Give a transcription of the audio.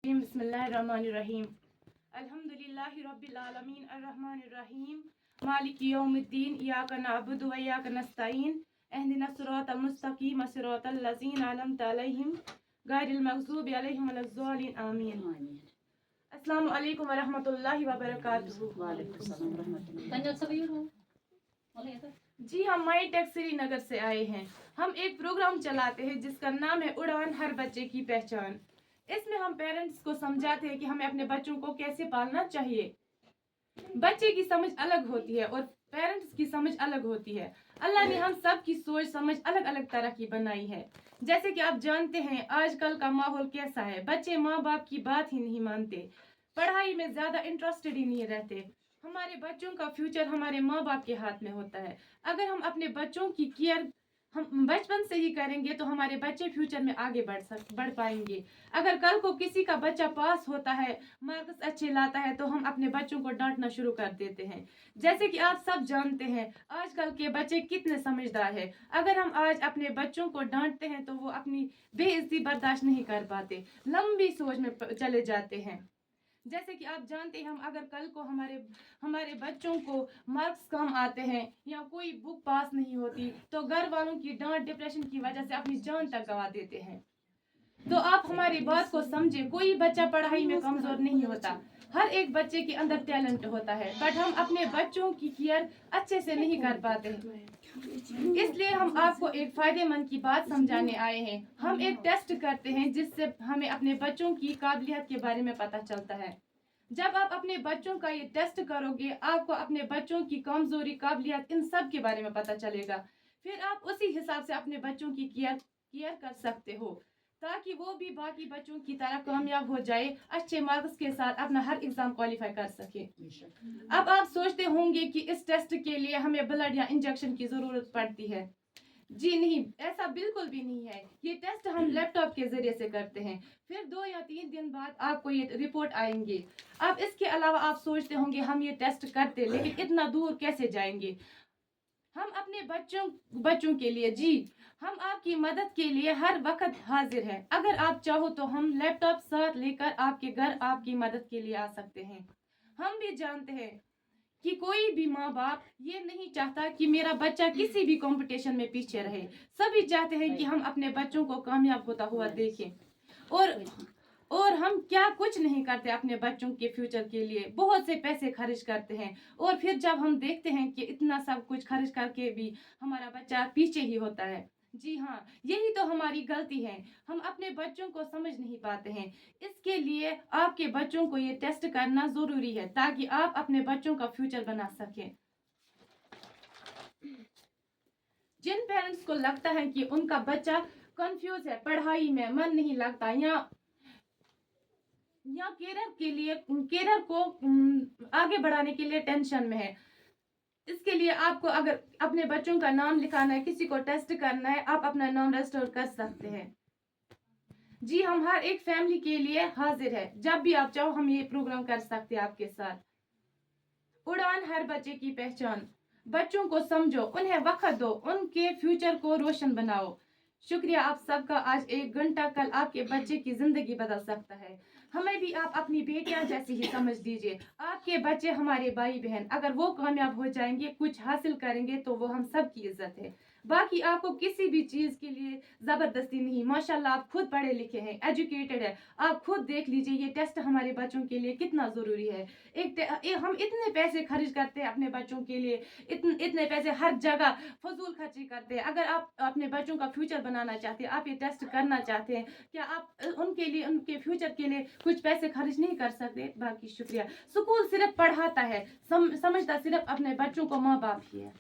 बिस्मिल्लाहिर्रहमानिर्रहीम अल्हम्दुलिल्लाहि रब्बिल आलमीन अर्रहमानिर्रहीम मालिकि यौमिद्दीन इय्याका नअबुदु व इय्याका नस्तईन इहदिनस सिरातल मुस्तकीम सिरातल लज़ीना अनअमता अलैहिम गैरिल मग़ज़ूबि अलैहिम वलज़्ज़ालिन आमीन। अस्सलामु अलैकुम व रहमतुल्लाहि व बरकातुहू। जी हम माई टेक श्रीनगर से आए हैं। हम एक प्रोग्राम चलाते हैं जिसका नाम है उड़ान हर बच्चे की पहचान। इसमें हम पेरेंट्स को समझाते हैं कि हमें अपने बच्चों को कैसे पालना चाहिए। बच्चे की समझ अलग होती है और पेरेंट्स की समझ अलग होती है। अल्लाह ने हम सब की सोच समझ अलग अलग तरह की बनाई है। जैसे कि आप जानते हैं आजकल का माहौल कैसा है, बच्चे माँ बाप की बात ही नहीं मानते, पढ़ाई में ज्यादा इंटरेस्टेड ही नहीं रहते। हमारे बच्चों का फ्यूचर हमारे माँ बाप के हाथ में होता है। अगर हम अपने बच्चों की केयर हम बचपन से ही करेंगे तो हमारे बच्चे फ्यूचर में आगे बढ़ पाएंगे। अगर कल को किसी का बच्चा पास होता है, मार्क्स अच्छे लाता है, तो हम अपने बच्चों को डांटना शुरू कर देते हैं। जैसे कि आप सब जानते हैं आजकल के बच्चे कितने समझदार हैं। अगर हम आज अपने बच्चों को डांटते हैं तो वो अपनी बेइज्जती बर्दाश्त नहीं कर पाते, लंबी सोच में चले जाते हैं। जैसे कि आप जानते हैं हम अगर कल को हमारे बच्चों को मार्क्स कम आते हैं या कोई बुक पास नहीं होती तो घर वालों की डांट डिप्रेशन की वजह से अपनी जान तक गंवा देते हैं। तो आप हमारी बात को समझे, कोई बच्चा पढ़ाई में कमजोर नहीं होता, हर एक बच्चे के अंदर टैलेंट होता है, बट हम अपने बच्चों की केयर अच्छे से नहीं कर पाते हैं। इसलिए हम आपको एक फायदेमंद की बात समझाने आए हैं। हम एक टेस्ट करते हैं जिससे हमें अपने बच्चों की काबिलियत के बारे में पता चलता है। जब आप अपने बच्चों का ये टेस्ट करोगे आपको अपने बच्चों की कमजोरी काबिलियत इन सब के बारे में पता चलेगा। फिर आप उसी हिसाब से अपने बच्चों की केयर कर सकते हो ताकि वो भी बाकी बच्चों की तरह कामयाब हो जाए, अच्छे मार्क्स के साथ अपना हर एग्जाम क्वालिफाई कर सके। अब आप सोचते होंगे कि इस टेस्ट के लिए हमें ब्लड या इंजेक्शन की जरूरत पड़ती है। जी नहीं, ऐसा बिल्कुल भी नहीं है। ये टेस्ट हम लैपटॉप के जरिए से करते हैं, फिर 2 या 3 दिन बाद आपको ये रिपोर्ट आएंगे। अब इसके अलावा आप सोचते होंगे हम ये टेस्ट करते लेकिन इतना दूर कैसे जाएंगे। हम अपने बच्चों के लिए जी हम आपकी मदद के लिए हर वक्त हाजिर हैं। अगर आप चाहो तो हम लैपटॉप साथ लेकर आपके घर आपकी मदद के लिए आ सकते हैं। हम भी जानते हैं कि कोई भी माँ बाप ये नहीं चाहता कि मेरा बच्चा किसी भी कंपटीशन में पीछे रहे। सभी चाहते हैं कि हम अपने बच्चों को कामयाब होता हुआ देखें। और हम क्या कुछ नहीं करते अपने बच्चों के फ्यूचर के लिए, बहुत से पैसे खर्च करते हैं और फिर जब हम देखते हैं कि इतना सब कुछ खर्च करके भी हमारा बच्चा पीछे ही होता है। जी हाँ, यही तो हमारी गलती है, हम अपने बच्चों को समझ नहीं पाते हैं। इसके लिए आपके बच्चों को ये टेस्ट करना जरूरी है ताकि आप अपने बच्चों का फ्यूचर बना सकें। जिन पेरेंट्स को लगता है कि उनका बच्चा कंफ्यूज है, पढ़ाई में मन नहीं लगता या कैरियर को आगे बढ़ाने के लिए टेंशन में है, इसके लिए आपको अगर अपने बच्चों का नाम लिखाना है, किसी को टेस्ट करना है, आप अपना नाम रजिस्टर कर सकते हैं। जी हम हर एक फैमिली के लिए हाजिर है, जब भी आप चाहो हम ये प्रोग्राम कर सकते हैं आपके साथ। उड़ान हर बच्चे की पहचान। बच्चों को समझो, उन्हें वक्त दो, उनके फ्यूचर को रोशन बनाओ। शुक्रिया आप सबका। आज 1 घंटा कल आपके बच्चे की जिंदगी बदल सकता है। हमें भी आप अपनी बेटियां जैसी ही समझ दीजिए। आपके बच्चे हमारे भाई बहन, अगर वो कामयाब हो जाएंगे, कुछ हासिल करेंगे तो वो हम सब की इज्जत है। बाकी आपको किसी भी चीज के लिए जबरदस्ती नहीं। माशाल्लाह आप खुद पढ़े लिखे हैं, एजुकेटेड है, आप खुद देख लीजिए ये टेस्ट हमारे बच्चों के लिए कितना जरूरी है। हम इतने पैसे खर्च करते हैं अपने बच्चों के लिए, इतने पैसे हर जगह फजूल खर्ची करते हैं। अगर आप अपने बच्चों का फ्यूचर बनाना चाहते हैं, आप ये टेस्ट करना चाहते हैं, क्या आप उनके लिए उनके फ्यूचर के लिए कुछ पैसे खर्च नहीं कर सकते? बाकी शुक्रिया। स्कूल सिर्फ पढ़ाता है, समझता सिर्फ अपने बच्चों को माँ बाप ही है।